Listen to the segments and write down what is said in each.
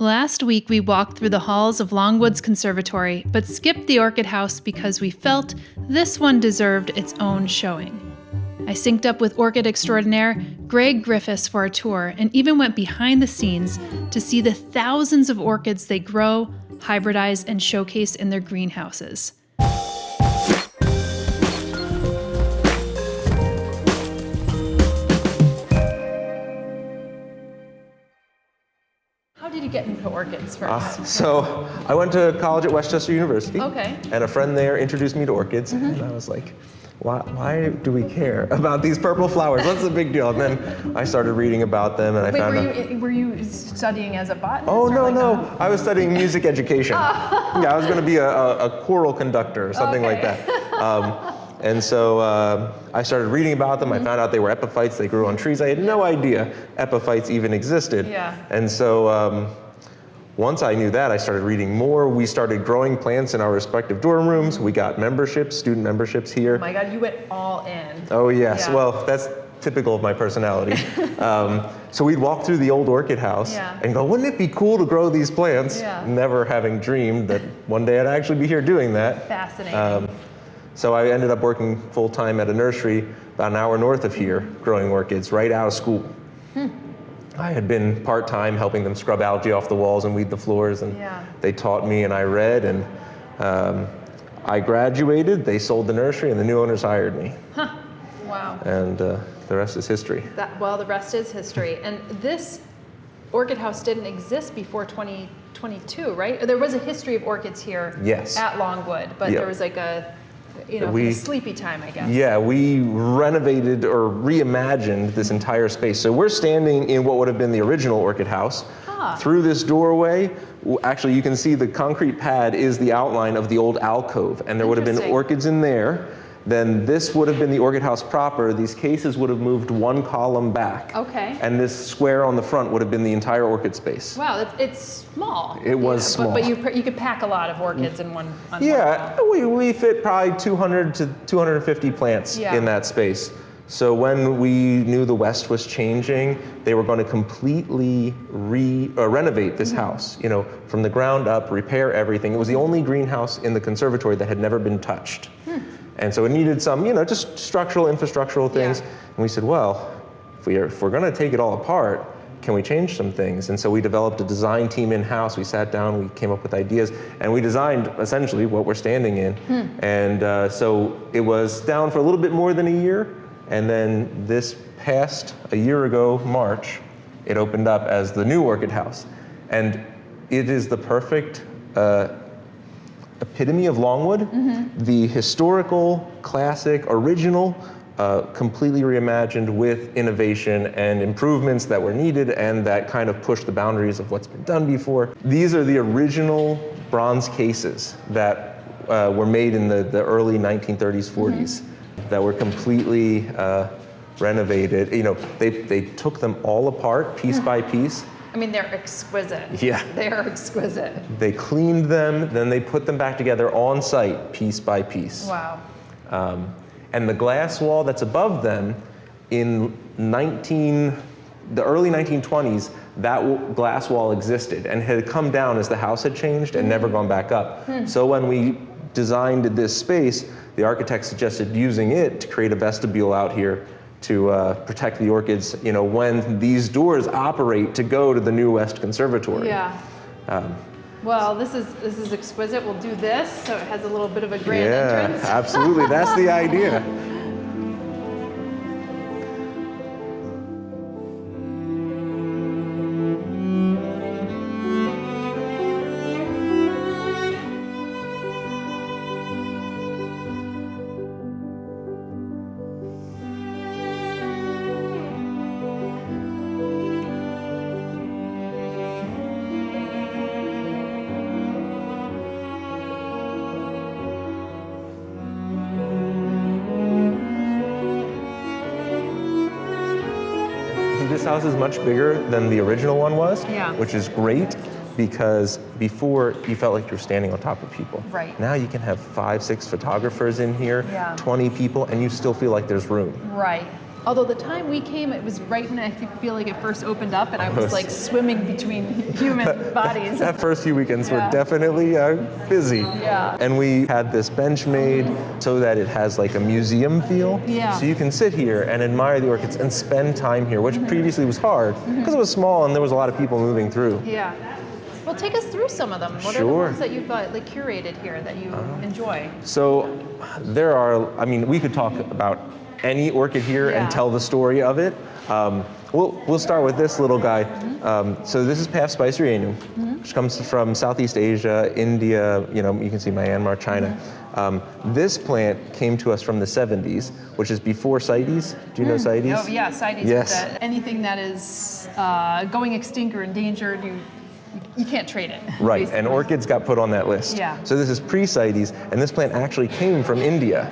Last week, we walked through the halls of Longwood's conservatory, but skipped the orchid house because we felt this one deserved its own showing. I synced up with orchid extraordinaire Greg Griffis for a tour and even went behind the scenes to see the thousands of orchids they grow, hybridize, and showcase in their greenhouses. How did you get into orchids first? So I went to college at Westchester University. Okay. And a friend there introduced me to orchids. And I was like, why do we care about these purple flowers? What's the big deal? And then I started reading about them, and I found out. Were you studying as a botanist? Oh, no. I was studying music education. Yeah, I was going to be a choral conductor or something like that. And so I started reading about them. I found out they were epiphytes. They grew on trees. I had no idea epiphytes even existed. Yeah. And so once I knew that, I started reading more. We started growing plants in our respective dorm rooms. We got memberships, student memberships here. Oh my God, you went all in. Oh yes, Yeah. Well, that's typical of my personality. So we'd walk through the old orchid house and go, wouldn't it be cool to grow these plants? Yeah. Never having dreamed that one day I'd actually be here doing that. Fascinating. So I ended up working full-time at a nursery about an hour north of here, growing orchids right out of school. I had been part-time helping them scrub algae off the walls and weed the floors, and they taught me and I read, and I graduated, they sold the nursery, and the new owners hired me. Wow. And the rest is history. The rest is history. And this orchid house didn't exist before 2022, right? There was a history of orchids here at Longwood, but there was like a sleepy time, I guess. Yeah, we renovated or reimagined this entire space. So we're standing in what would have been the original orchid house. Through this doorway, actually you can see the concrete pad is the outline of the old alcove, and there would have been orchids in there. Then this would have been the orchid house proper. These cases would have moved one column back. Okay. And this square on the front would have been the entire orchid space. Wow, it's small. It was small. But you could pack a lot of orchids in one. We fit probably 200 to 250 plants in that space. So when we knew the West was changing, they were going to completely renovate this house, from the ground up, repair everything. It was the only greenhouse in the conservatory that had never been touched. And so it needed some, just structural, infrastructural things. And we said, well, if we're going to take it all apart, can we change some things? And so we developed a design team in-house. We sat down, we came up with ideas, and we designed essentially what we're standing in. And so it was down for a little bit more than a year. And then this past, a year ago, March, it opened up as the new orchid house. And it is the perfect epitome of Longwood, the historical, classic, original, completely reimagined with innovation and improvements that were needed and that kind of pushed the boundaries of what's been done before. These are the original bronze cases that were made in the early 1930s, 40s, that were completely renovated. They took them all apart, piece by piece. I mean, they're exquisite. Yeah. They are exquisite. They cleaned them, then they put them back together on site, piece by piece. Wow. And the glass wall that's above them, in the early 1920s, that glass wall existed and had come down as the house had changed and never gone back up. So when we designed this space, the architect suggested using it to create a vestibule out here to protect the orchids, when these doors operate to go to the New West Conservatory. Yeah. Well, this is exquisite. We'll do this so it has a little bit of a grand entrance. Yeah, absolutely. That's the idea. This house is much bigger than the original one was, which is great because before you felt like you were standing on top of people. Right. Now you can have 5, 6 photographers in here, 20 people, and you still feel like there's room. Right. Although the time we came, it was right when I feel like it first opened up, and I was like swimming between human bodies. That first few weekends were definitely busy. Yeah. And we had this bench made so that it has like a museum feel. Yeah. So you can sit here and admire the orchids and spend time here, which previously was hard because it was small and there was a lot of people moving through. Yeah. Well, take us through some of them. What are the ones that you've got like curated here that you enjoy? So there are, I mean, we could talk about any orchid here and tell the story of it. We'll start with this little guy. So this is Path Spicereanum, which comes from Southeast Asia, India, you can see Myanmar, China. This plant came to us from the 70s, which is before CITES. Do you know CITES? Oh yeah, CITES. Yes. Anything that is going extinct or endangered, you can't trade it. Right, basically. and orchids got put on that list. Yeah. So this is pre-CITES, and this plant actually came from India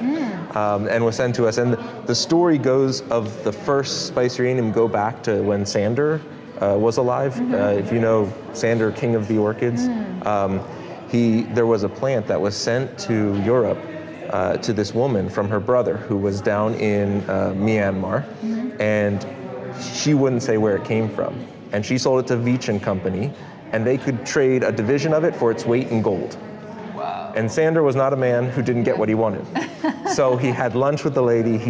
and was sent to us. And the story goes of the first Spicereanum go back to when Sander was alive. If you know Sander, king of the orchids, there was a plant that was sent to Europe to this woman from her brother who was down in Myanmar, and she wouldn't say where it came from. And she sold it to Veitch and Company, and they could trade a division of it for its weight in gold. Wow. And Sander was not a man who didn't get what he wanted. So he had lunch with the lady,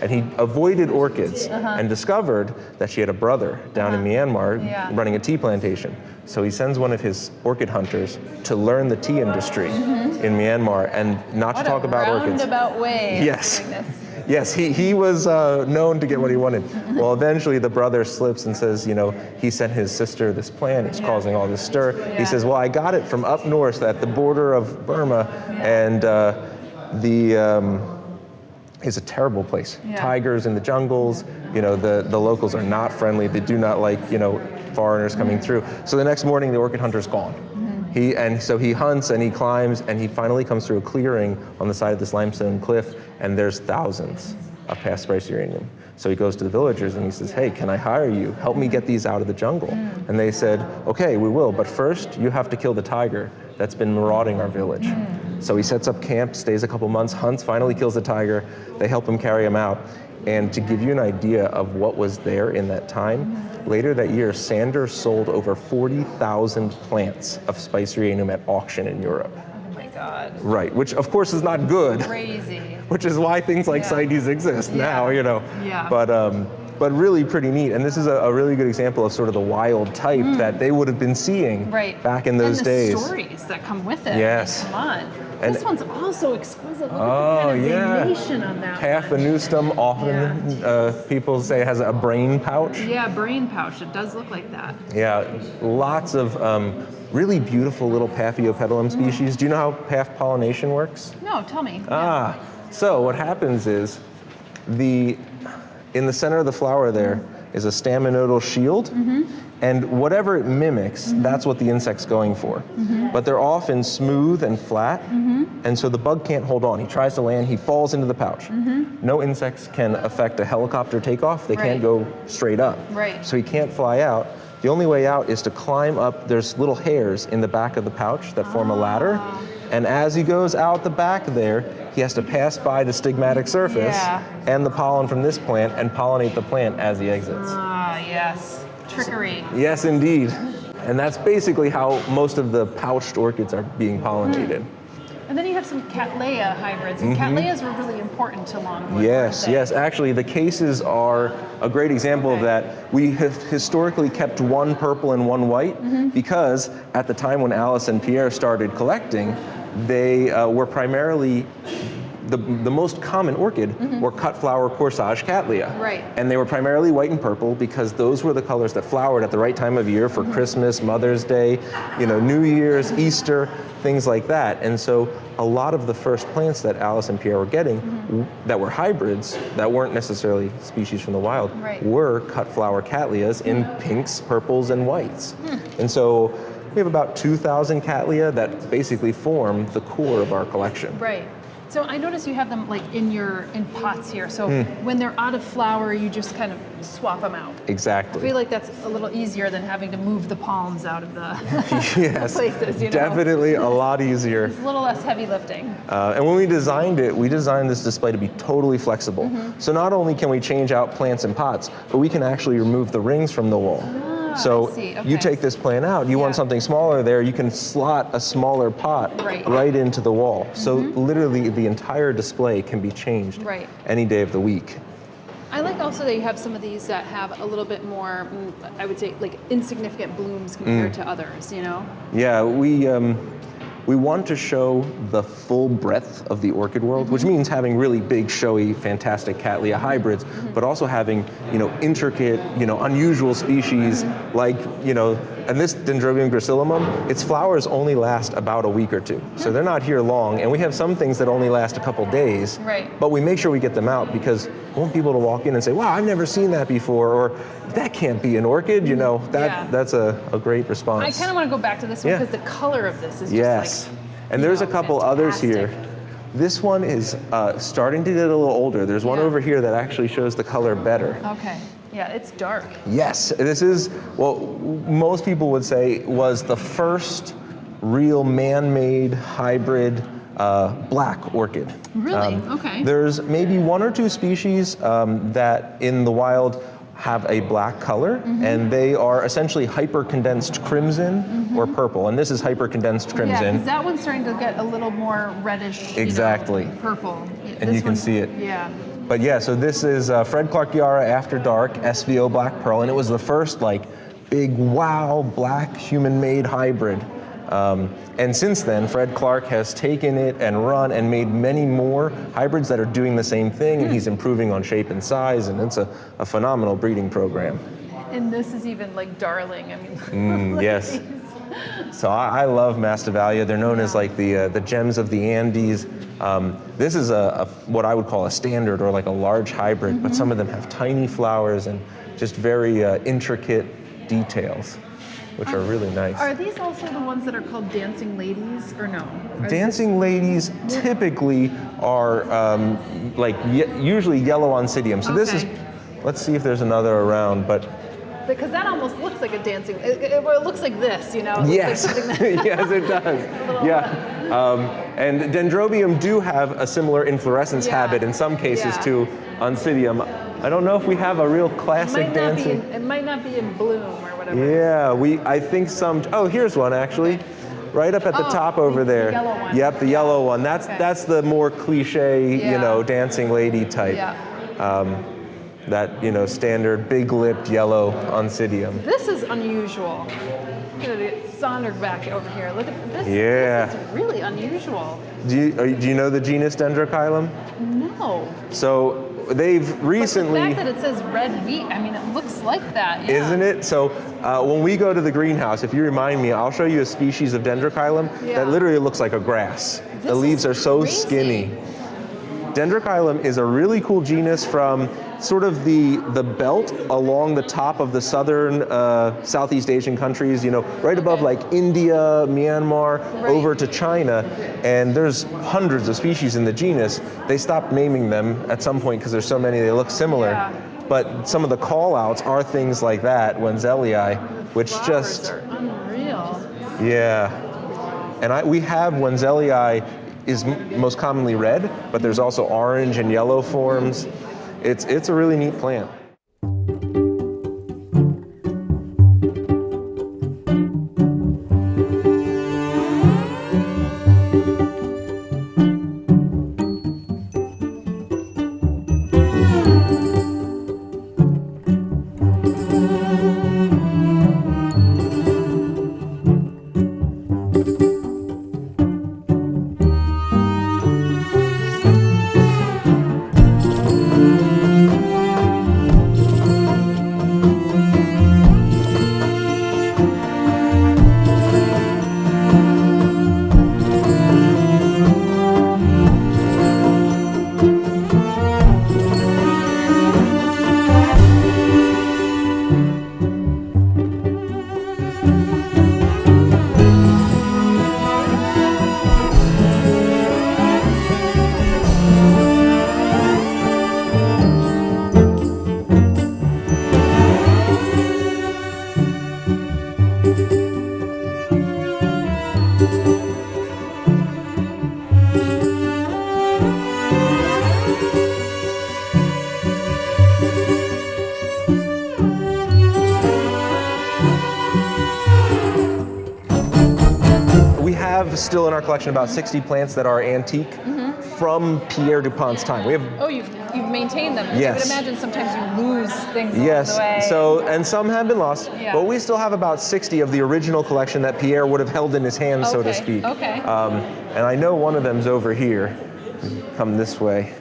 and he avoided orchids and discovered that she had a brother down in Myanmar running a tea plantation. So he sends one of his orchid hunters to learn the tea industry in Myanmar and not to talk about orchids. Roundabout way. Yes. Yes, he was known to get what he wanted. Well, eventually the brother slips and says, he sent his sister this plant. It's causing all this stir. He says, well, I got it from up north at the border of Burma, and it's a terrible place. Tigers in the jungles. The locals are not friendly. They do not like, foreigners coming through. So the next morning, the orchid hunter's gone. So he hunts and he climbs and he finally comes through a clearing on the side of this limestone cliff, and there's thousands of Path Spicereanum. So he goes to the villagers and he says, hey, can I hire you? Help me get these out of the jungle. And they said, okay, we will, but first you have to kill the tiger that's been marauding our village. So he sets up camp, stays a couple months, hunts, finally kills the tiger. They help him carry him out. And to give you an idea of what was there in that time, later that year, Sander sold over 40,000 plants of Spicereanum at auction in Europe. Oh my God. Right, which of course is not good. Crazy. Which is why things like CITES exist now, Yeah. But really pretty neat. And this is a really good example of sort of the wild type that they would have been seeing back in those days. And the stories that come with it. Yes. Come on. And this one's also exquisite. Look at the kind of veination on that Path one. venustum often people say has a brain pouch. Yeah, brain pouch. It does look like that. Yeah, lots of really beautiful little Paphiopedilum species. Do you know how path pollination works? No, tell me. So what happens is in the center of the flower there is a staminodal shield, and whatever it mimics, that's what the insect's going for. But they're often smooth and flat, and so the bug can't hold on. He tries to land, he falls into the pouch. No insects can affect a helicopter takeoff. They can't go straight up. So he can't fly out. The only way out is to climb up. There's little hairs in the back of the pouch that form a ladder. And as he goes out the back there, he has to pass by the stigmatic surface and the pollen from this plant and pollinate the plant as he exits. Yes. Trickery. Yes, indeed. And that's basically how most of the pouched orchids are being pollinated. And then you have some Cattleya hybrids. And Cattleyas were really important to Longwood. Yes. Actually, the cases are a great example of that. We have historically kept one purple and one white because at the time when Alice and Pierre started collecting, they were primarily the most common orchid were cut flower corsage Cattleya. And they were primarily white and purple because those were the colors that flowered at the right time of year for Christmas, Mother's Day, New Year's, Easter, things like that. And so a lot of the first plants that Alice and Pierre were getting that were hybrids, that weren't necessarily species from the wild, were cut flower Cattleyas in pinks, purples, and whites. And so we have about 2,000 Cattleya that basically form the core of our collection. So I notice you have them like in pots here. So when they're out of flower, you just kind of swap them out. Exactly. I feel like that's a little easier than having to move the palms out of the yes, places. You know? Definitely a lot easier. It's a little less heavy lifting. And when we designed this display to be totally flexible. So not only can we change out plants in pots, but we can actually remove the rings from the wall. So you take this plant out, you want something smaller there, you can slot a smaller pot right into the wall. So literally the entire display can be changed any day of the week. I like also that you have some of these that have a little bit more, I would say, like insignificant blooms compared to others, you know? Yeah, we want to show the full breadth of the orchid world, which means having really big, showy, fantastic Cattleya hybrids, but also having, intricate, unusual species like, and this Dendrobium gracillimum, its flowers only last about a week or two. So they're not here long, and we have some things that only last a couple days, but we make sure we get them out because we want people to walk in and say, wow, I've never seen that before, or that can't be an orchid, that's a great response. I kind of want to go back to this one because the color of this is just like, and there's a couple others here. This one is starting to get a little older. There's one over here that actually shows the color better. Okay. Yeah, it's dark. Yes, this is what most people would say was the first real man-made hybrid black orchid. Really? Okay. There's maybe one or two species that in the wild have a black color, and they are essentially hyper-condensed crimson or purple, and this is hyper-condensed crimson. Yeah, because that one's starting to get a little more reddish, purple. And you can see it. Yeah. But yeah, so this is Fred Clark Yarra After Dark SVO Black Pearl, and it was the first big wow black human-made hybrid. And since then, Fred Clark has taken it and run and made many more hybrids that are doing the same thing, and he's improving on shape and size, and it's a phenomenal breeding program. And this is even darling. I mean, yes. So I love Masdevallia. They're known as the gems of the Andes. This is what I would call a standard or a large hybrid, but some of them have tiny flowers and just very intricate details, which are really nice. Are these also the ones that are called dancing ladies, or no? Dancing ladies typically are usually yellow oncidium. So this is, let's see if there's another around, but. Because that almost looks like a dancing, it looks like this, Yes, yes it does, and Dendrobium do have a similar inflorescence habit in some cases to Oncidium. I don't know if we have a real classic dancing. It might not be in bloom or whatever. Yeah, I think some, here's one actually. Right up at the top over there. The yellow one. Yep, the yellow one. That's the more cliche, dancing lady type. Yeah. That, standard big-lipped yellow Oncidium. This is unusual. I'm gonna get sauntered back over here. Look at this. Yeah. This is really unusual. Do you know the genus Dendrochilum? No. So they've recently. But the fact that it says red wheat, I mean, it looks like that. Yeah. Isn't it? So when we go to the greenhouse, if you remind me, I'll show you a species of Dendrochilum that literally looks like a grass. The leaves are so skinny. Dendrochilum is a really cool genus from sort of the belt along the top of the southern Southeast Asian countries, right above India, Myanmar, over to China. And there's hundreds of species in the genus. They stopped naming them at some point because there's so many, they look similar. Yeah. But some of the call-outs are things like that, Wenzellii, which just are unreal. Yeah. And we have Wenzellii is most commonly red, but there's also orange and yellow forms. It's a really neat plant. Still in our collection about 60 plants that are antique from Pierre Dupont's time. We have. Oh, you've maintained them. Yes. I would imagine sometimes you lose things along the way. Yes. So, and some have been lost, but we still have about 60 of the original collection that Pierre would have held in his hand, so to speak. Okay. And I know one of them's over here. Come this way.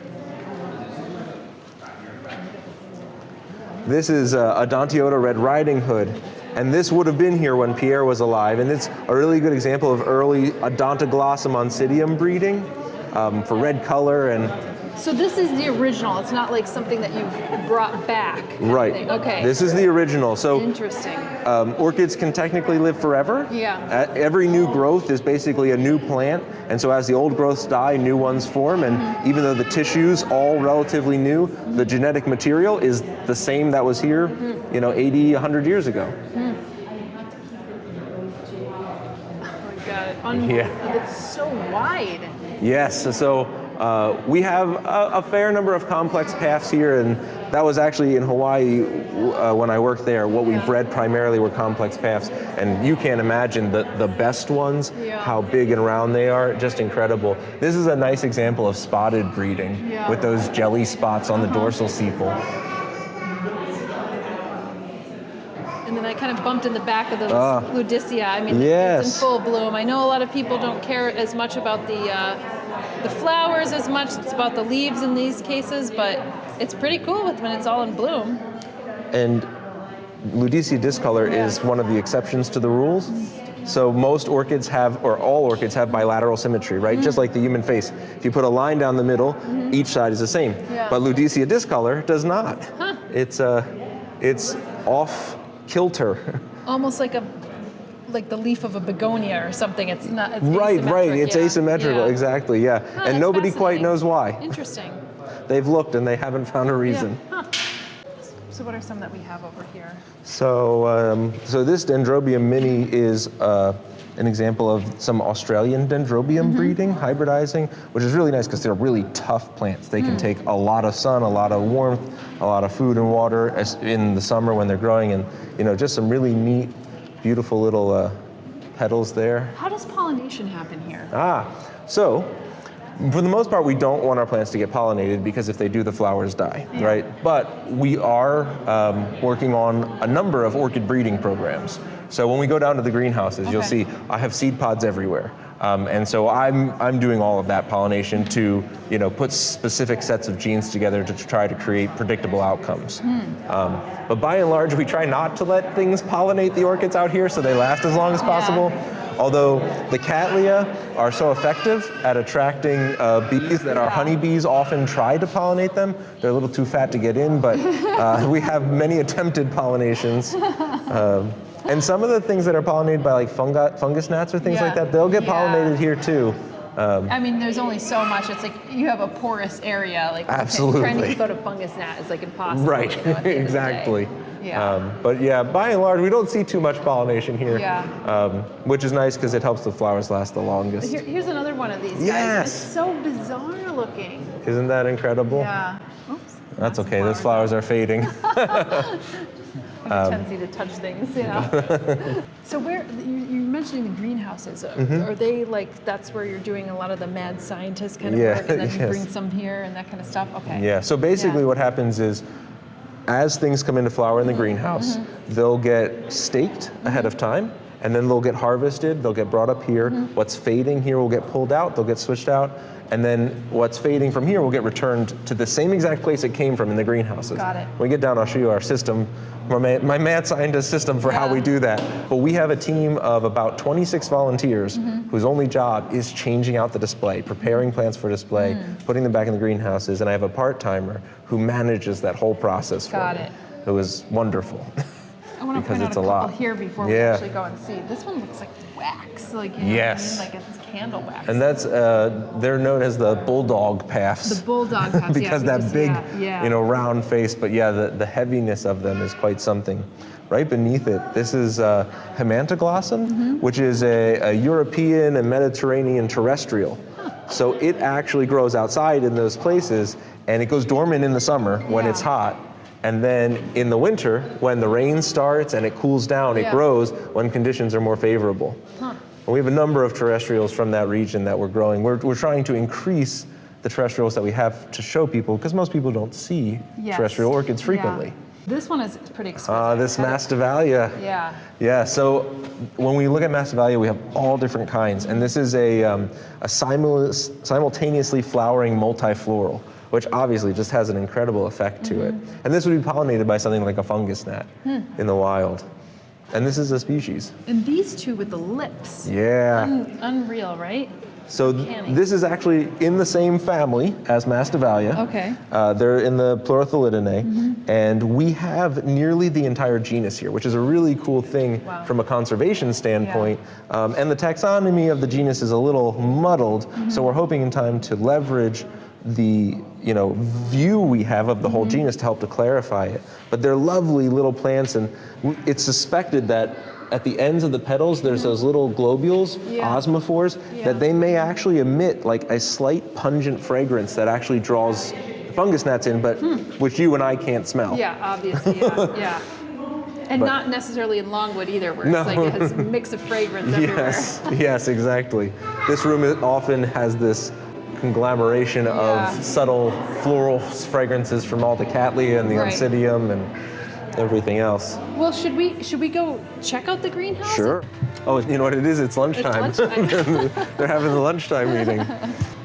This is Odontiota Red Riding Hood. And this would have been here when Pierre was alive. And it's a really good example of early Odontoglossum oncidium breeding for red color. And so this is the original. It's not like something that you've brought back. Right. Okay. This is the original. So interesting. Orchids can technically live forever. Yeah. Every new growth is basically a new plant. And so as the old growths die, new ones form. And even though the tissue's all relatively new, the genetic material is the same that was here, 80, 100 years ago. It's so wide. Yes, so we have a fair number of complex paths here, and that was actually in Hawaii when I worked there. What we bred primarily were complex paths, and you can't imagine the best ones, how big and round they are, just incredible. This is a nice example of spotted breeding with those jelly spots on the dorsal sepal. And then I kind of bumped in the back of those Ludicea. I mean, it's in full bloom. I know a lot of people don't care as much about the flowers as much. It's about the leaves in these cases, but it's pretty cool when it's all in bloom. And Ludicea discolor is one of the exceptions to the rules. So most orchids have, or all orchids have bilateral symmetry, right? Just like the human face. If you put a line down the middle, each side is the same. But Ludicea discolor does not. It's off kilter. Almost like the leaf of a begonia or something. It's not. It's right. asymmetric. It's asymmetrical. Exactly. Yeah. And nobody quite knows why. Interesting. They've looked and they haven't found a reason. So what are some that we have over here? So this Dendrobium mini is an example of some Australian Dendrobium breeding, hybridizing, which is really nice because they're really tough plants. They can take a lot of sun, a lot of warmth, a lot of food and water in the summer when they're growing, and just some really neat, beautiful little petals there. How does pollination happen here? So for the most part, we don't want our plants to get pollinated because if they do, the flowers die, right? But we are working on a number of orchid breeding programs. So when we go down to the greenhouses, you'll see I have seed pods everywhere. And so I'm doing all of that pollination to put specific sets of genes together to try to create predictable outcomes. But by and large, we try not to let things pollinate the orchids out here so they last as long as possible. Although the Cattleya are so effective at attracting bees that our honeybees often try to pollinate them. They're a little too fat to get in, but we have many attempted pollinations. And some of the things that are pollinated by like fungus gnats or things like that, they'll get pollinated here too. I mean, there's only so much. It's like you have a porous area. Like absolutely. Trying to keep out a fungus gnat is like impossible. Right, exactly. But yeah, by and large, we don't see too much pollination here, which is nice because it helps the flowers last the longest. Here's another one of these guys. It's so bizarre looking. Isn't that incredible? Yeah. Oops. That's okay. Those flowers are fading. A tendency to touch things, So where you're mentioning the greenhouses? Are they like that's where you're doing a lot of the mad scientist kind of work, and then you bring some here and that kind of stuff? Okay. Yeah. So basically, what happens is, as things come into flower in the greenhouse, they'll get staked ahead of time, and then they'll get harvested. They'll get brought up here. What's fading here will get pulled out. They'll get switched out. And then what's fading from here will get returned to the same exact place it came from in the greenhouses. Got it. When we get down, I'll show you our system, my mad scientist system for how we do that. But we have a team of about 26 volunteers whose only job is changing out the display, preparing plants for display, putting them back in the greenhouses. And I have a part-timer who manages that whole process for me. It was wonderful. I want to point out a couple here before we actually go and see. This one looks like wax, like, you know yes. what I mean? Like it's candle wax. And that's, they're known as the bulldog paths. The bulldog paths, because that big, you know, round face, but yeah, the heaviness of them is quite something. Right beneath it, this is Hemantoglossum, which is a European and Mediterranean terrestrial. So it actually grows outside in those places, and it goes dormant in the summer when it's hot. And then in the winter, when the rain starts and it cools down, it grows when conditions are more favorable. And we have a number of terrestrials from that region that we're growing. We're trying to increase the terrestrials that we have to show people, because most people don't see terrestrial orchids frequently. This one is pretty exquisite. This Masdevallia. Yeah. Yeah, so when we look at Masdevallia, we have all different kinds. And this is a simultaneously flowering multifloral, which obviously just has an incredible effect to it. And this would be pollinated by something like a fungus gnat in the wild. And this is a species. And these two with the lips. Yeah. Unreal, right? So this is actually in the same family as Masdevallia. Okay. They're in the Pleurothelidae, and we have nearly the entire genus here, which is a really cool thing from a conservation standpoint. And the taxonomy of the genus is a little muddled, so we're hoping in time to leverage the view we have of the whole genus to help to clarify it. But they're lovely little plants, and it's suspected that at the ends of the petals, there's those little globules, osmophores, that they may actually emit like a slight pungent fragrance that actually draws fungus gnats in, but which you and I can't smell. Yeah, obviously, yeah. And not necessarily in Longwood either, where it's like it has a mix of fragrance everywhere. Yes, exactly. This room often has this conglomeration of subtle floral fragrances from all the Cattleya and the Oncidium and everything else. Well, should we go check out the greenhouse? Sure. Oh, you know what it is? It's lunchtime. It's lunchtime. They're having the lunchtime meeting.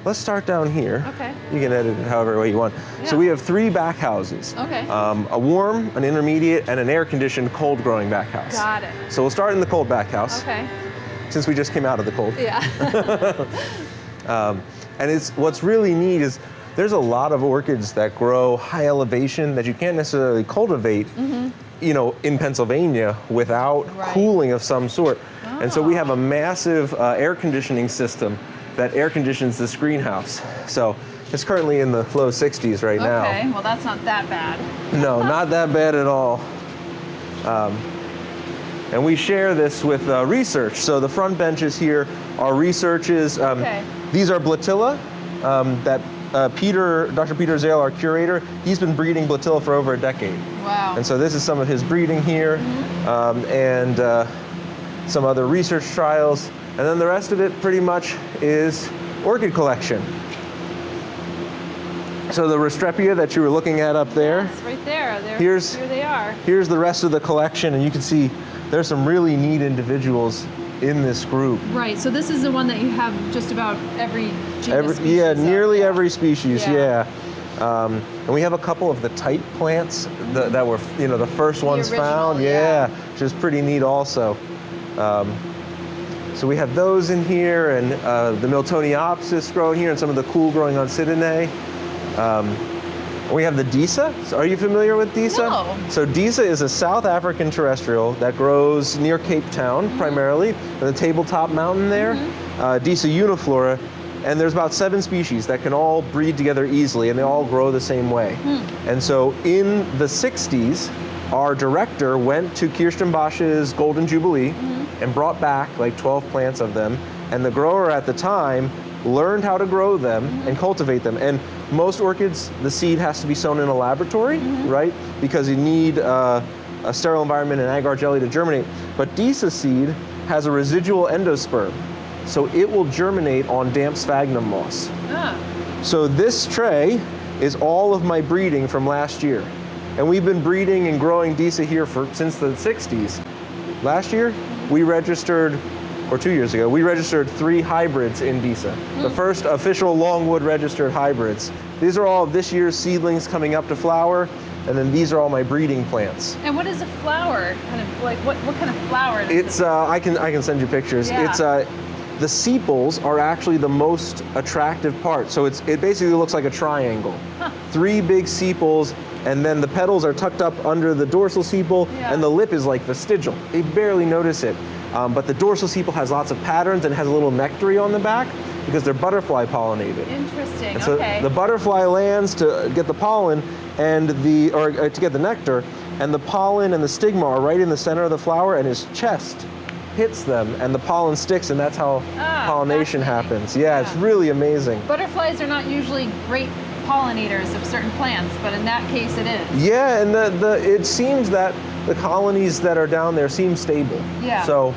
Let's start down here. Okay. You can edit it however way you want. Yeah. So we have 3 back houses. Okay. A warm, an intermediate, and an air-conditioned cold growing back house. Got it. So we'll start in the cold back house. Okay. Since we just came out of the cold. Yeah. And what's really neat is there's a lot of orchids that grow high elevation that you can't necessarily cultivate, in Pennsylvania without cooling of some sort. And so we have a massive air conditioning system that air conditions this greenhouse. So it's currently in the low 60s right now. Okay, well that's not that bad. No, not that bad at all. And we share this with research. So the front benches here are researches. These are Blatilla that Dr. Peter Zale, our curator, he's been breeding Blatilla for over a decade. Wow. And so this is some of his breeding here, and some other research trials. And then the rest of it pretty much is orchid collection. So the Restrepia that you were looking at up there. Yes, right there. Here they are. Here's the rest of the collection, and you can see there's some really neat individuals in this group. Right, so this is the one that you have just about every genus species. Yeah, nearly every species, and we have a couple of the type plants that were, the first ones found, which is pretty neat also. So we have those in here, and the Miltoniopsis growing here, and some of the cool growing Oncididae. We have the Disa. So are you familiar with Disa? No. So Disa is a South African terrestrial that grows near Cape Town primarily, on the tabletop mountain there. Disa uniflora, and there's about 7 species that can all breed together easily, and they all grow the same way. And so in the 60s, our director went to Kirstenbosch's Golden Jubilee and brought back like 12 plants of them, and the grower at the time learned how to grow them and cultivate them. And most orchids, the seed has to be sown in a laboratory, right? Because you need a sterile environment and agar jelly to germinate. But Disa seed has a residual endosperm, so it will germinate on damp sphagnum moss. So this tray is all of my breeding from last year. And we've been breeding and growing Disa here since the 60s. Last year, we registered, or 2 years ago, we registered 3 hybrids in Disa. The first official Longwood registered hybrids. These are all of this year's seedlings coming up to flower, and then these are all my breeding plants. And what is a flower? Kind of like what kind of flower? It's I can send you pictures. Yeah. It's the sepals are actually the most attractive part. So it basically looks like a triangle. 3 big sepals, and then the petals are tucked up under the dorsal sepal, and the lip is like vestigial. You barely notice it. But the dorsal sepal has lots of patterns and has a little nectary on the back because they're butterfly pollinated. Interesting. And so the butterfly lands to get the pollen and to get the nectar, and the pollen and the stigma are right in the center of the flower, and his chest hits them, and the pollen sticks, and that's how pollination happens. Yeah, it's really amazing. Butterflies are not usually great pollinators of certain plants, but in that case it is. Yeah, and it seems that the colonies that are down there seem stable. Yeah. So,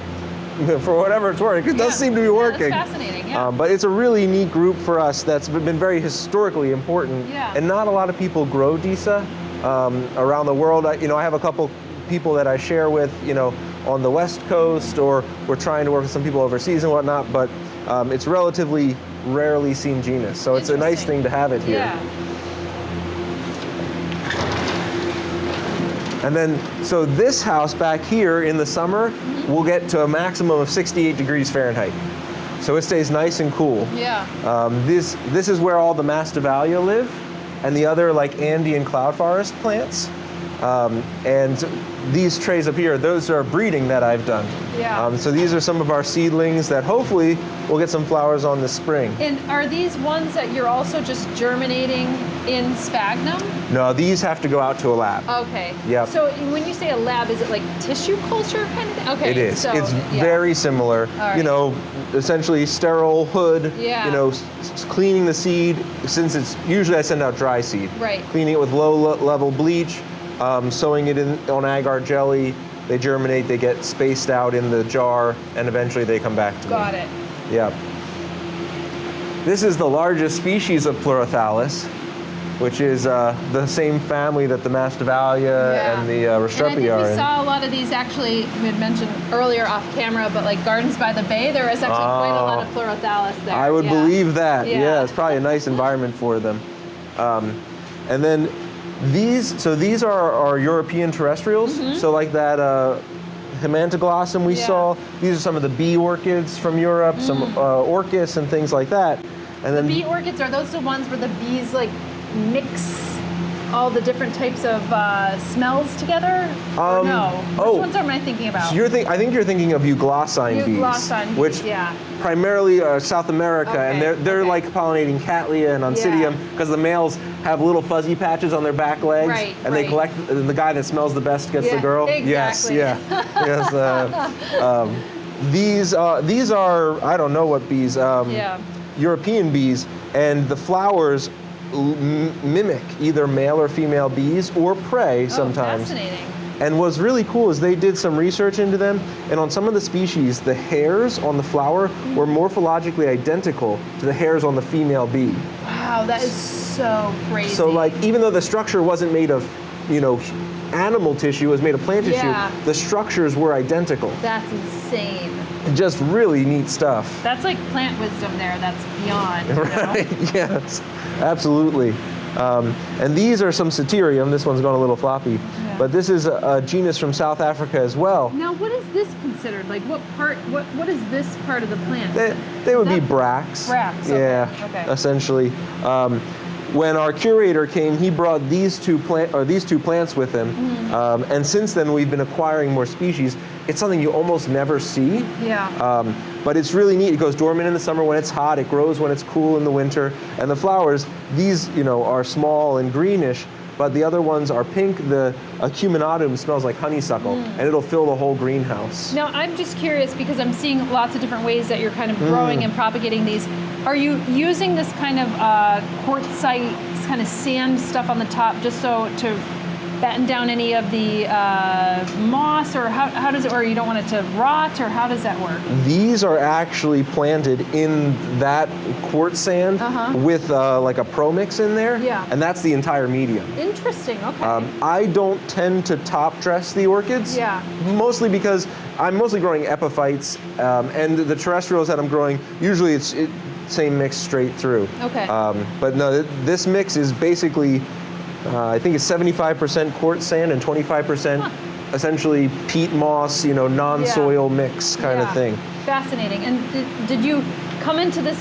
for whatever it's worth, it does seem to be working. That's fascinating, yeah. But it's a really neat group for us that's been very historically important. Yeah. And not a lot of people grow Disa around the world. I have a couple people that I share with, on the West Coast, or we're trying to work with some people overseas and whatnot, but it's relatively rarely seen genus. So it's a nice thing to have it here. Yeah. And then, so this house back here in the summer will get to a maximum of 68 degrees Fahrenheit. So it stays nice and cool. Yeah. This is where all the Masdevallia live, and the other like Andean cloud forest plants. And these trays up here, those are breeding that I've done. Yeah. So these are some of our seedlings that hopefully will get some flowers on this spring. And are these ones that you're also just germinating in sphagnum? No, these have to go out to a lab. Okay. Yep. So when you say a lab, is it like tissue culture kind of thing? Okay. It is. So, it's very similar. Right. Essentially sterile hood. Yeah. Cleaning the seed, since it's usually I send out dry seed. Right. Cleaning it with low-level bleach. Sowing it on agar jelly, they germinate, they get spaced out in the jar, and eventually they come back to me. Got it. Yeah. This is the largest species of Pleurothallus, which is the same family that the Masdevallia and the Restrepi are in. We saw a lot of these actually, we had mentioned earlier off camera, but like Gardens by the Bay, there is actually quite a lot of Pleurothallus there. I would believe that. Yeah, it's probably a nice environment for them. And then these are our European terrestrials. So like that Himantoglossum we saw. These are some of the bee orchids from Europe, some orchis and things like that. And then the bee orchids, are those the ones where the bees like mix all the different types of smells together? Or no? Which ones am I thinking about? So I think you're thinking of euglossine bees, which primarily are South America, and they're like pollinating Cattleya and Oncidium because the males have little fuzzy patches on their back legs, and they collect. And the guy that smells the best gets the girl. Exactly. Yes, these are I don't know what bees. European bees, and the flowers mimic either male or female bees or prey sometimes. Fascinating. And what's really cool is they did some research into them, and on some of the species, the hairs on the flower were morphologically identical to the hairs on the female bee. Wow, that is so crazy. So like, even though the structure wasn't made of, animal tissue, it was made of plant tissue, the structures were identical. That's insane. Just really neat stuff. That's like plant wisdom there, that's beyond. Right, yes, absolutely. And these are some Satyrium. This one's gone a little floppy. But this is a genus from South Africa as well. Now, what is this considered? Like, what is this part of the plant? They would be bracts. Bracts, okay. Essentially. When our curator came, he brought these two plants with him. And since then, we've been acquiring more species. It's something you almost never see. Yeah. But it's really neat. It goes dormant in the summer when it's hot. It grows when it's cool in the winter. And the flowers, these, are small and greenish, but the other ones are pink. The acuminatum smells like honeysuckle, and it'll fill the whole greenhouse. Now, I'm just curious because I'm seeing lots of different ways that you're kind of growing and propagating these. Are you using this kind of quartzite, kind of sand stuff on the top just so to batten down any of the moss, or how does it, or you don't want it to rot, or how does that work? These are actually planted in that quartz sand with like a pro-mix in there, and that's the entire medium. Interesting, okay. I don't tend to top dress the orchids, mostly because I'm mostly growing epiphytes, and the terrestrials that I'm growing, usually it's same mix straight through. Okay. But no, this mix is basically I think it's 75% quartz sand and 25% essentially peat moss, non-soil mix kind of thing. Fascinating. And did you come into this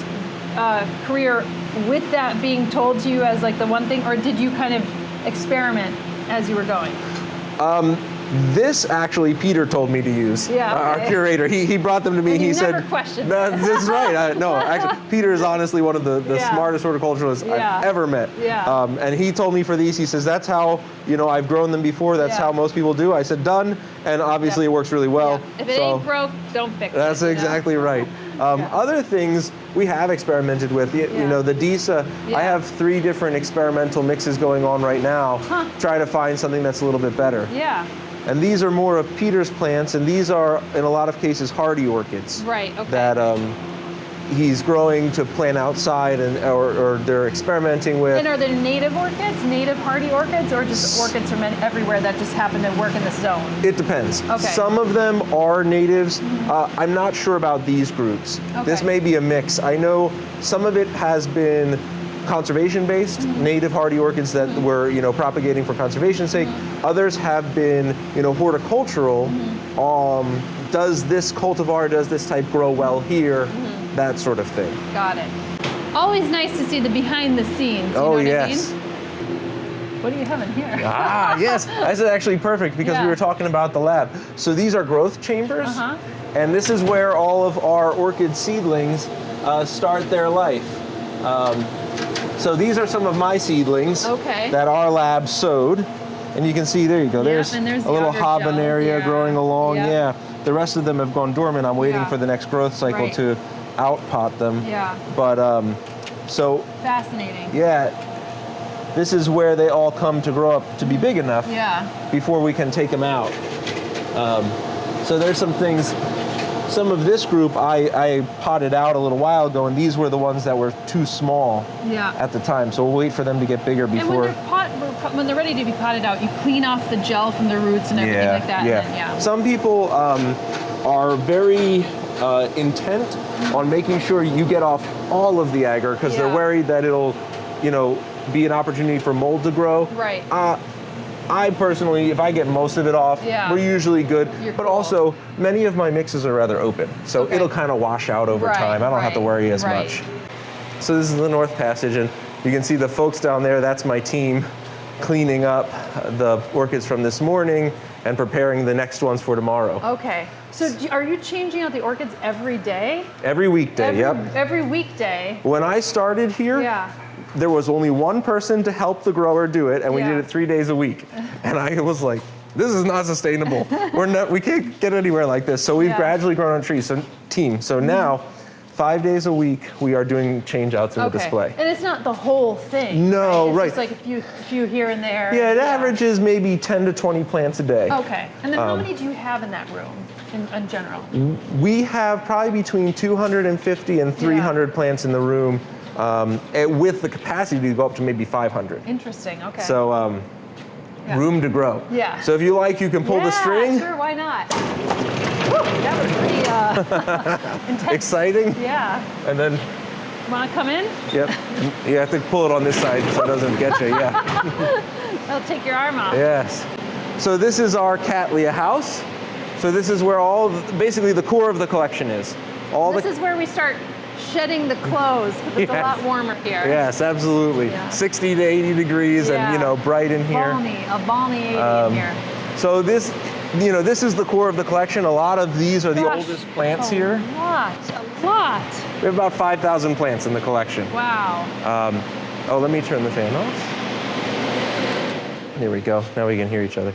career with that being told to you as like the one thing, or did you kind of experiment as you were going? This actually Peter told me to use. Our curator. He brought them to me. And he never said, questioned. "This is right." No, actually, Peter is honestly one of the smartest horticulturalists I've ever met. And he told me for these, he says, "That's how I've grown them before. That's how most people do." I said, "Done." And obviously, it works really well. If it ain't broke, don't fix it. That's exactly right. Other things we have experimented with, the DISA, I have 3 different experimental mixes going on right now, try to find something that's a little bit better. And these are more of Peter's plants, and these are, in a lot of cases, hardy orchids. That he's growing to plant outside, or they're experimenting with. And are they native orchids, native hardy orchids, or just orchids from everywhere that just happen to work in the zone? It depends. Some of them are natives. I'm not sure about these groups. This may be a mix. I know some of it has been conservation-based, native hardy orchids that we're propagating for conservation's sake. Others have been horticultural. Does this cultivar, does this type grow well here? That sort of thing. Got it. Always nice to see the behind the scenes. You know what I mean? What do you have in here? Yes. That's actually perfect because we were talking about the lab. So these are growth chambers, and this is where all of our orchid seedlings start their life. So these are some of my seedlings that our lab sowed. And you can see, there you go, there's a little habanera growing along. The rest of them have gone dormant. I'm waiting for the next growth cycle to outpot them. But so fascinating. This is where they all come to grow up to be big enough before we can take them out. So there's some things. Some of this group I potted out a little while ago, and these were the ones that were too small at the time. So we'll wait for them to get bigger before. And when they're ready to be potted out, you clean off the gel from the roots and everything like that. And then, Some people are very intent on making sure you get off all of the agar because they're worried that it'll, be an opportunity for mold to grow. I personally, if I get most of it off, we're usually good. But also, many of my mixes are rather open, so it'll kind of wash out over time. I don't have to worry as much. So this is the North Passage, and you can see the folks down there. That's my team cleaning up the orchids from this morning and preparing the next ones for tomorrow. So are you changing out the orchids every day? Every weekday, Every weekday. When I started here, there was only one person to help the grower do it, and we did it 3 days a week. And I was like, this is not sustainable. We can't get anywhere like this. So we've gradually grown our team. So now, 5 days a week, we are doing change outs in the display. And it's not the whole thing. No, It's just like a few here and there. It averages maybe 10 to 20 plants a day. And then how many do you have in that room in general? We have probably between 250 and 300 plants in the room. With the capacity to go up to maybe 500. Interesting, So room to grow. So if you like, you can pull the string. Sure, why not? Woo, that was pretty intense. Exciting. And then. Want to come in? Yep. You have to pull it on this side so it doesn't get you, That'll take your arm off. Yes. So this is our Cattleya house. So this is where basically the core of the collection is. This is where we start shedding the clothes because it's a lot warmer here. Yes, absolutely. 60 to 80 degrees and bright in here. A balmy 80 in here. So this is the core of the collection. A lot of these are the oldest plants here. A lot. We have about 5,000 plants in the collection. Wow. Let me turn the fan off. Here we go. Now we can hear each other.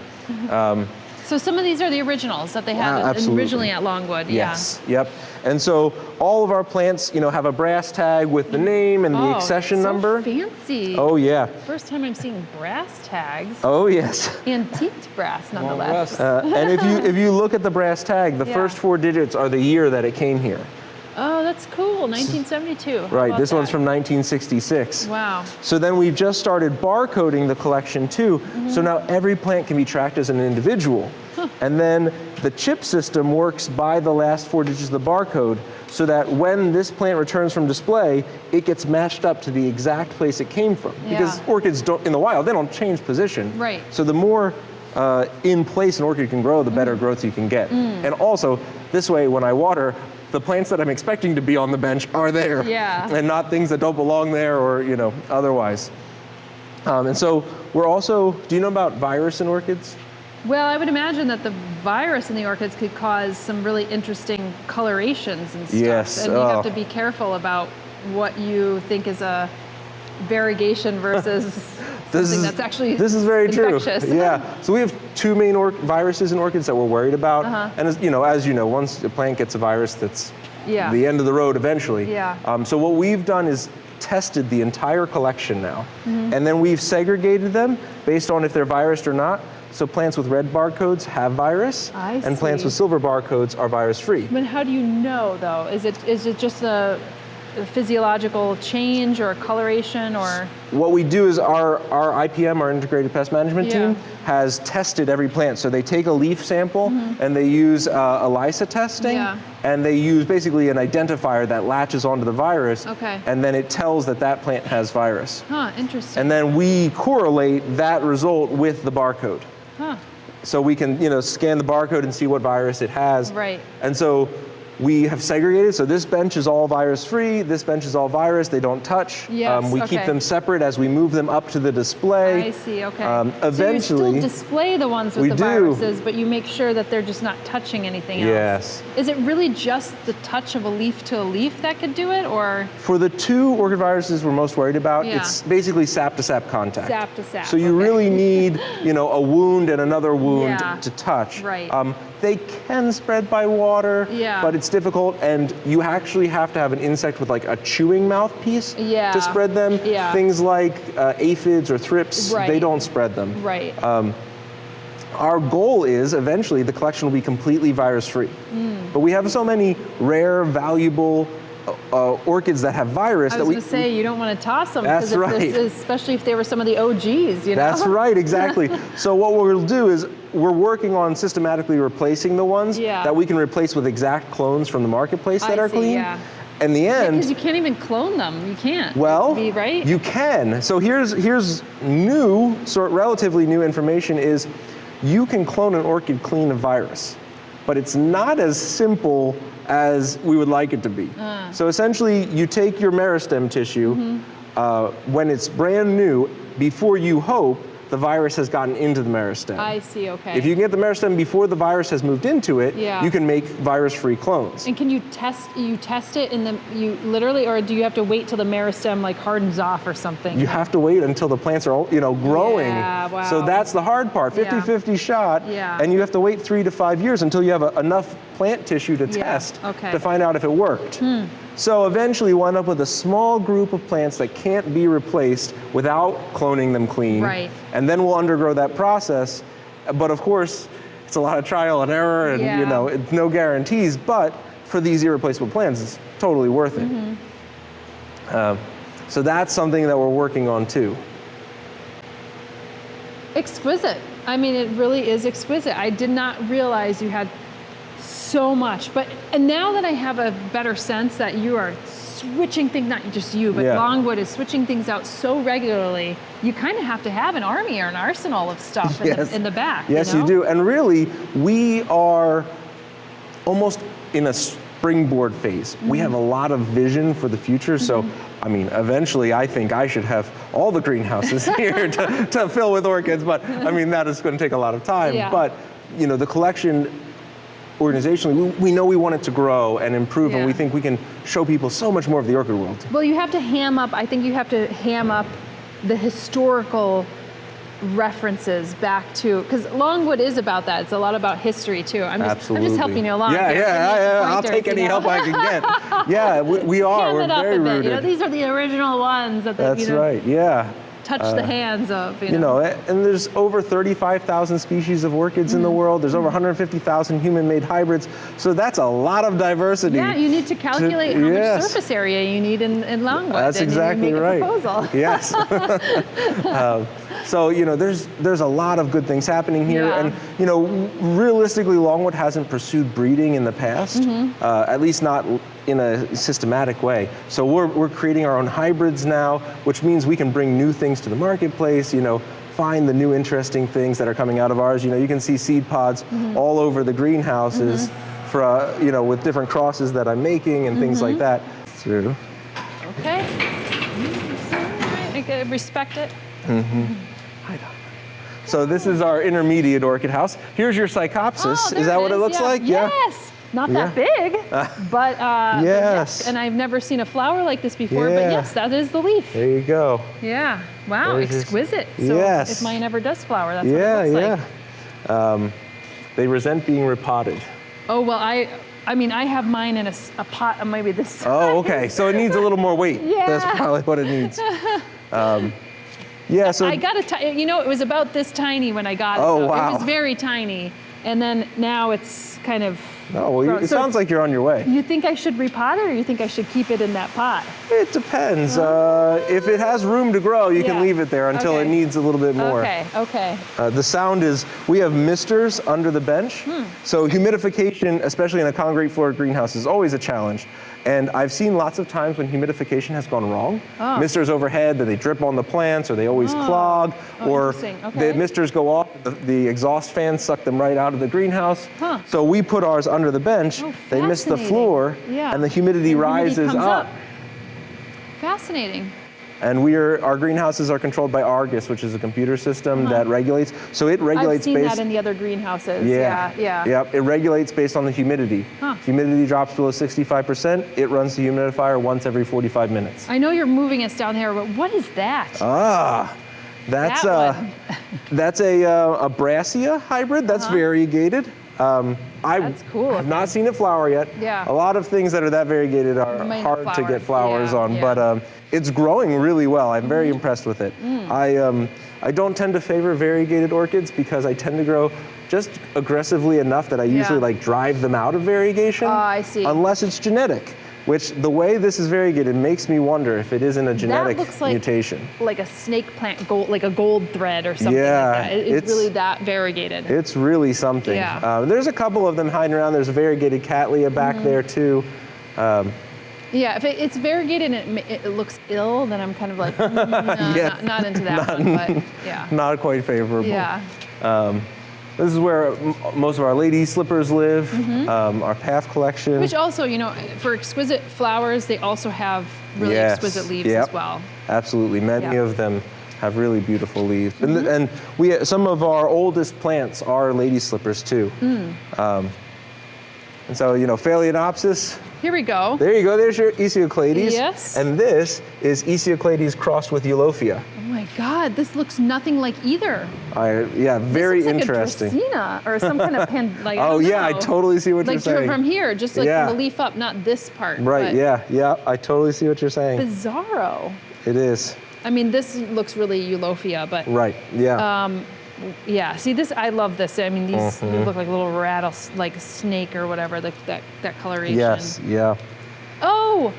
So some of these are the originals that they had originally at Longwood. Yes. Yep. And so all of our plants, have a brass tag with the name and the accession number. Fancy. Oh yeah. First time I'm seeing brass tags. Oh yes. Antiqued brass, nonetheless. And if you look at the brass tag, the first 4 digits are the year that it came here. Oh, that's cool. 1972. Right. This one's from 1966. Wow. So then we've just started barcoding the collection too. So now every plant can be tracked as an individual. And then the chip system works by the last 4 digits of the barcode so that when this plant returns from display, it gets matched up to the exact place it came from. Because orchids in the wild, they don't change position. Right. So the more in place an orchid can grow, the better growth you can get. And also, this way, when I water, the plants that I'm expecting to be on the bench are there. And not things that don't belong there or, otherwise. And so we're also, do you know about virus in orchids? Well, I would imagine that the virus in the orchids could cause some really interesting colorations and stuff. Yes. And you have to be careful about what you think is a variegation versus something that's actually This is very infectious. true. Yeah. So we have two main viruses in orchids that we're worried about. And as you know, once a plant gets a virus, that's the end of the road eventually. Yeah. So what we've done is tested the entire collection now. And then we've segregated them based on if they're virused or not. So plants with red barcodes have virus, and plants with silver barcodes are virus-free. But how do you know, though? Is it just a physiological change or a coloration or? What we do is our IPM, our Integrated Pest Management team, has tested every plant. So they take a leaf sample and they use ELISA testing, and they use basically an identifier that latches onto the virus, and then it tells that plant has virus. Huh, interesting. And then we correlate that result with the barcode. Huh. So we can, scan the barcode and see what virus it has. Right. And so we have segregated, so this bench is all virus-free, this bench is all virus, they don't touch. Yes, we keep them separate as we move them up to the display. I see, okay. Eventually, so you still display the ones with the viruses, but you make sure that they're just not touching anything else. Yes. Is it really just the touch of a leaf to a leaf that could do it, or? For the two orchid viruses we're most worried about, it's basically sap-to-sap contact. Sap-to-sap, So you really need, a wound and another wound to touch. Right. They can spread by water, but it's difficult, and you actually have to have an insect with like a chewing mouthpiece to spread them. Things like aphids or thrips, they don't spread them. Right. Our goal is eventually the collection will be completely virus-free. But we have so many rare, valuable orchids that have virus I was going to say, you don't want to toss them. That's right. Especially if they were some of the OGs, That's right, exactly. So what we'll do is we're working on systematically replacing the ones that we can replace with exact clones from the marketplace that are clean. In the end, because you can't even clone them. You can't. Well, right? You can. So here's relatively new information is you can clone an orchid clean of virus, but it's not as simple as we would like it to be. So essentially, you take your meristem tissue when it's brand new, before you hope the virus has gotten into the meristem. I see, okay. If you can get the meristem before the virus has moved into it, you can make virus-free clones. And can you test it literally, or do you have to wait till the meristem like hardens off or something? You have to wait until the plants are, growing. Yeah, wow. So that's the hard part, 50-50 shot, and you have to wait 3 to 5 years until you have enough plant tissue to test to find out if it worked. So eventually we'll end up with a small group of plants that can't be replaced without cloning them clean. Right. And then we'll undergo that process. But of course, it's a lot of trial and error and it's no guarantees, but for these irreplaceable plants, it's totally worth it. So that's something that we're working on too. Exquisite. I mean, it really is exquisite. I did not realize you had so much, and now that I have a better sense that you are switching things, not just you, but Longwood is switching things out so regularly, you kind of have to have an army or an arsenal of stuff in the back. Yes, you do. And really, we are almost in a springboard phase. We have a lot of vision for the future. So, I mean, eventually I think I should have all the greenhouses here to fill with orchids, but I mean, that is going to take a lot of time. But, the collection organizationally, we know we want it to grow and improve, and we think we can show people so much more of the orchid world. Well, you have to ham up the historical references back to, because Longwood is about that. It's a lot about history too. I'm just helping you along. I'll take any help I can get. We are. We're very rooted. These are the original ones that That's right. Yeah. Touch the hands of, and there's over 35,000 species of orchids in the world. There's over 150,000 human-made hybrids. So that's a lot lot of Yeah, you need to calculate how much surface area you need in Longwood. That's exactly right. Make a proposal. Yes. So, there's a lot of good things happening here. And, realistically, Longwood hasn't pursued breeding in the past, at least not in a systematic way. So we're creating our own hybrids now, which means we can bring new things to the marketplace, find the new interesting things that are coming out of ours. You can see seed pods all over the greenhouses for, with different crosses that I'm making and things like that. Through. Okay. I respect it. So this is our intermediate orchid house. Here's your Psychopsis. Is that what it looks like? Yes. Not that big, but yes. And I've never seen a flower like this before, but yes, that is the leaf. There you go. Yeah. Wow, exquisite. So if mine ever does flower, that's what it looks like. They resent being repotted. Oh, well, I mean, I have mine in a pot maybe this size. Oh, okay. So it needs a little more weight. That's probably what it needs. So I got it was about this tiny when I got it. Oh, wow. It was very tiny. And then now it's kind of it sounds like you're on your way. You think I should repot it, or you think I should keep it in that pot? It depends. If it has room to grow, you can leave it there until it needs a little bit more. Okay. The sound is, we have misters under the bench. So humidification, especially in a concrete floor greenhouse, is always a challenge. And I've seen lots of times when humidification has gone wrong. Misters overhead, that they drip on the plants, or they always clog, or the misters go off, the exhaust fans suck them right out of the greenhouse. So we put ours under the bench, they mist the floor, and the humidity rises up. Fascinating. And our greenhouses are controlled by Argus, which is a computer system that regulates. So it regulates I've seen that in the other greenhouses. Yeah. It regulates based on the humidity. Humidity drops below 65%. It runs the humidifier once every 45 minutes. I know you're moving us down there, but what is that? That's that's a Brassia hybrid. That's variegated. That's cool. I've not seen it flower yet. A lot of things that are that variegated are hard to get flowers on, but it's growing really well. I'm very impressed with it. I don't tend to favor variegated orchids because I tend to grow just aggressively enough that I usually drive them out of variegation. I see. Unless it's genetic. Which, the way this is variegated, makes me wonder if it isn't a genetic mutation. Like a snake plant, like a gold thread or something like that. It's really that variegated. It's really something. There's a couple of them hiding around. There's a variegated Cattleya back there too. If it's variegated and it looks ill, then I'm kind of like, not into that one. But not quite favorable. This is where most of our lady slippers live, our path collection. Which also, for exquisite flowers, they also have really exquisite leaves as well. Absolutely, many of them have really beautiful leaves. And some of our oldest plants are lady slippers too. And so, Phalaenopsis. Here we go. There you go, there's your Aesioclades. Yes. And this is Aesioclades crossed with Eulophia. Oh my God, this looks nothing like either. Very interesting. Like a Dracaena or some kind of I totally see what you're saying. Like from here, just like from the leaf up, not this part. Right, I totally see what you're saying. Bizarro. It is. I mean, this looks really Eulophia, but. Right, see this, I love this. I mean, these look like little like snake or whatever, like that coloration. Yes, Oh,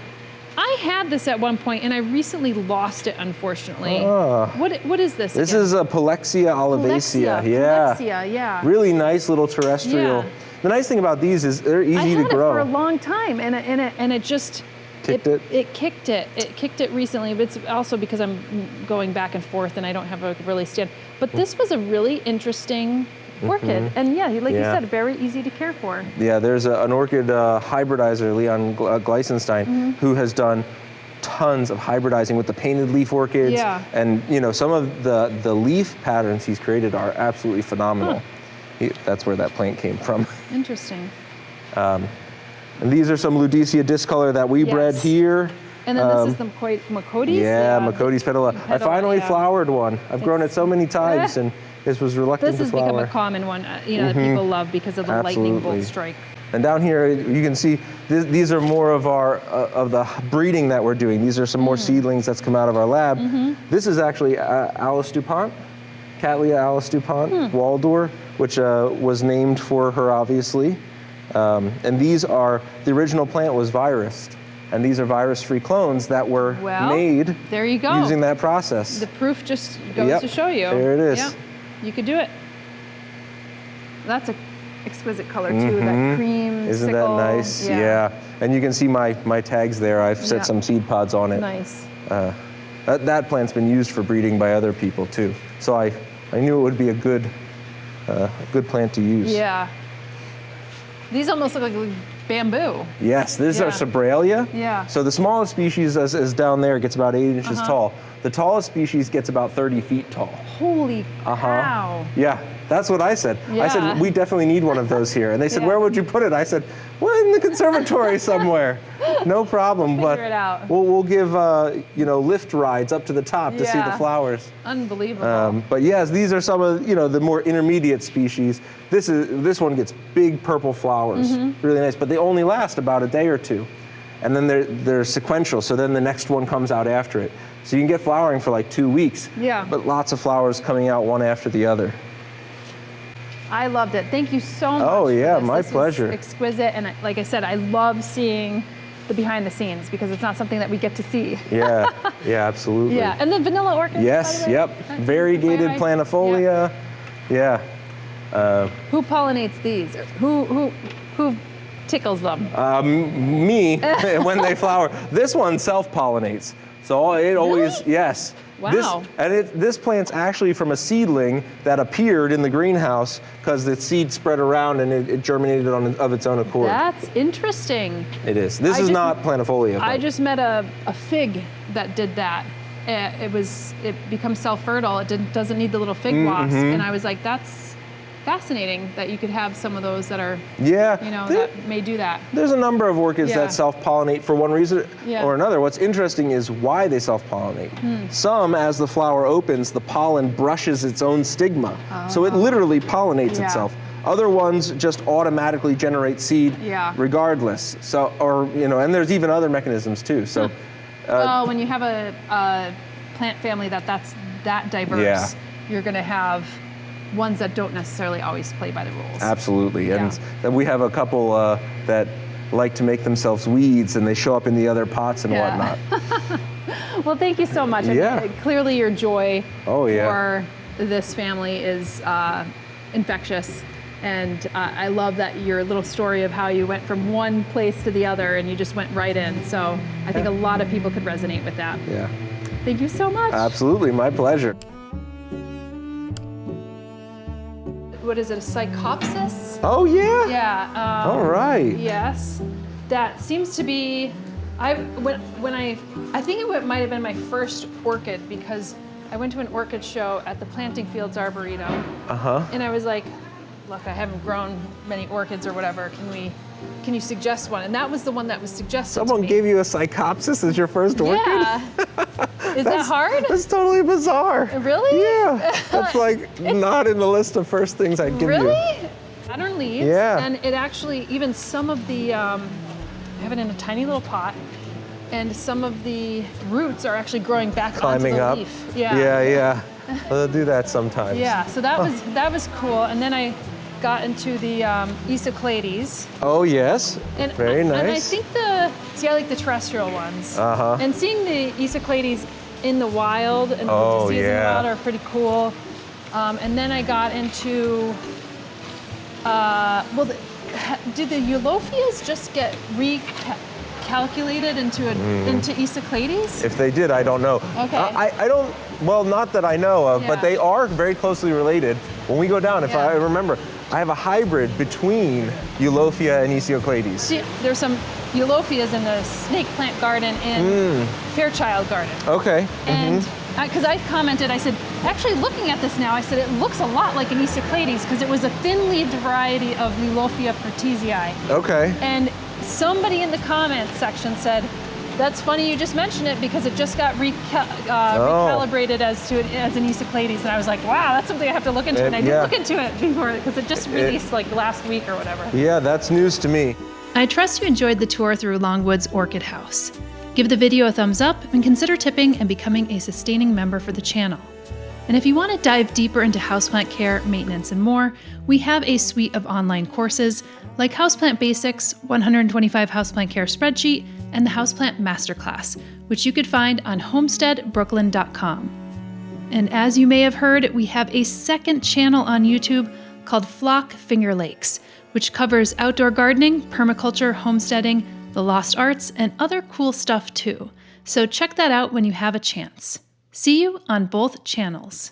I had this at one point and I recently lost it, unfortunately. What is this? This is a Polexia olivacea. Polexia, Really nice little terrestrial. The nice thing about these is they're easy to grow. I had it for a long time and it just It kicked it recently, but it's also because I'm going back and forth and I don't have a really stand. But this was a really interesting orchid, and like you said, very easy to care for. Yeah, there's an orchid hybridizer, Leon Gleisenstein, who has done tons of hybridizing with the painted leaf orchids, and some of the leaf patterns he's created are absolutely phenomenal. That's where that plant came from. Interesting. And these are some Ludecia discolor that we bred here. And then this is the Macotes? Macotes petala. I finally flowered one. I've grown it so many times, and this was reluctant to flower. This has become a common one, that people love because of the lightning bolt strike. And down here, you can see these are more of of the breeding that we're doing. These are some more seedlings that's come out of our lab. This is actually Alice DuPont, Cattleya Alice DuPont, Waldor, which was named for her, obviously. And these are, the original plant was virused. And these are virus-free clones that were made there you go. Using that process. The proof just goes to show you. There it is. Yeah, you could do it. That's an exquisite color too, that cream Isn't sickle. that nice? Yeah. And you can see my tags there. I've set some seed pods on it. Nice. That plant's been used for breeding by other people too. So I knew it would be a good plant to use. Yeah. These almost look like bamboo. Yes, these are Sobralia. Yeah. So the smallest species is down there, gets about 8 inches tall. The tallest species gets about 30 feet tall. Holy cow. Yeah, that's what I said. Yeah. I said, we definitely need one of those here. And they said, where would you put it? I said, well, in the conservatory somewhere. No problem. We'll figure it out. We'll give lift rides up to the top to see the flowers. Unbelievable. But yes, these are some of the more intermediate species. This one gets big purple flowers, really nice, but they only last about a day or two. And then they're sequential, so then the next one comes out after it. So you can get flowering for like 2 weeks, but lots of flowers coming out one after the other. I loved it. Thank you so much. Oh yeah, my pleasure. This is exquisite, and like I said, I love seeing the behind the scenes because it's not something that we get to see. Yeah, absolutely. Yeah, and the vanilla orchids. Yes, yep. Variegated planifolia. Yeah. Who pollinates these? Who tickles them? Me, when they flower. This one self-pollinates. So it always, yes. Wow. This plant's actually from a seedling that appeared in the greenhouse because the seed spread around and it germinated of its own accord. That's interesting. It is. This is not planifolia. I just met a fig that did that. It becomes self-fertile. It doesn't need the little fig wasp. And I was like, that's fascinating that you could have some of those that are, that may do that. There's a number of orchids that self-pollinate for one reason or another. What's interesting is why they self-pollinate. Some, as the flower opens, the pollen brushes its own stigma. So it literally pollinates itself. Other ones just automatically generate seed regardless. So, and there's even other mechanisms too. So, when you have a plant family that's that diverse, you're going to have ones that don't necessarily always play by the rules. Absolutely, and we have a couple that like to make themselves weeds, and they show up in the other pots and whatnot. Well, thank you so much. Clearly your joy for this family is infectious, and I love that your little story of how you went from one place to the other and you just went right in. So I think a lot of people could resonate with that. Yeah. Thank you so much. Absolutely, my pleasure. What is it, a psychopsis? Oh yeah. Yeah. All right. Yes, that seems to be. I think it might have been my first orchid because I went to an orchid show at the Planting Fields Arboretum. And I was like, look, I haven't grown many orchids or whatever. Can you suggest one? And that was the one that was suggested. Someone to me. gave you a psychopsis as your first orchid? Yeah. Is that hard? That's totally bizarre. Really? Yeah. That's like not in the list of first things I'd give you. Really? Pattern leaves. Yeah. And it actually, even some of the, I have it in a tiny little pot, and some of the roots are actually growing back climbing onto the up. leaf. Yeah. Well, they'll do that sometimes. Yeah. So that was cool. And then I got into the Isoclades. Oh yes, and very nice. And I think I like the terrestrial ones. And seeing the Isoclades in the wild and the disease in the wild are pretty cool. And then I got into, did the Eulophias just get recalculated into Isoclades? If they did, I don't know. Okay. I don't. Well, not that I know of, but they are very closely related. When we go down, if I remember, I have a hybrid between Eulophia and Isoclades. See, there's some Eulophias in the snake plant garden in Fairchild Garden. Okay. And because I commented, I said, actually looking at this now, I said it looks a lot like an Isoclades because it was a thin-leaved variety of Eulophia pertesii. Okay. And somebody in the comments section said, that's funny you just mentioned it because it just got recalibrated as an Isoclades, and I was like, wow, that's something I have to look into. And I did look into it before because it just released like last week or whatever. Yeah, that's news to me. I trust you enjoyed the tour through Longwood's Orchid House. Give the video a thumbs up and consider tipping and becoming a sustaining member for the channel. And if you want to dive deeper into houseplant care, maintenance, and more, we have a suite of online courses like Houseplant Basics, 125 Houseplant Care Spreadsheet, and the Houseplant Masterclass, which you could find on homesteadbrooklyn.com. And as you may have heard, we have a second channel on YouTube called Flock Finger Lakes, which covers outdoor gardening, permaculture, homesteading, the lost arts, and other cool stuff too. So check that out when you have a chance. See you on both channels.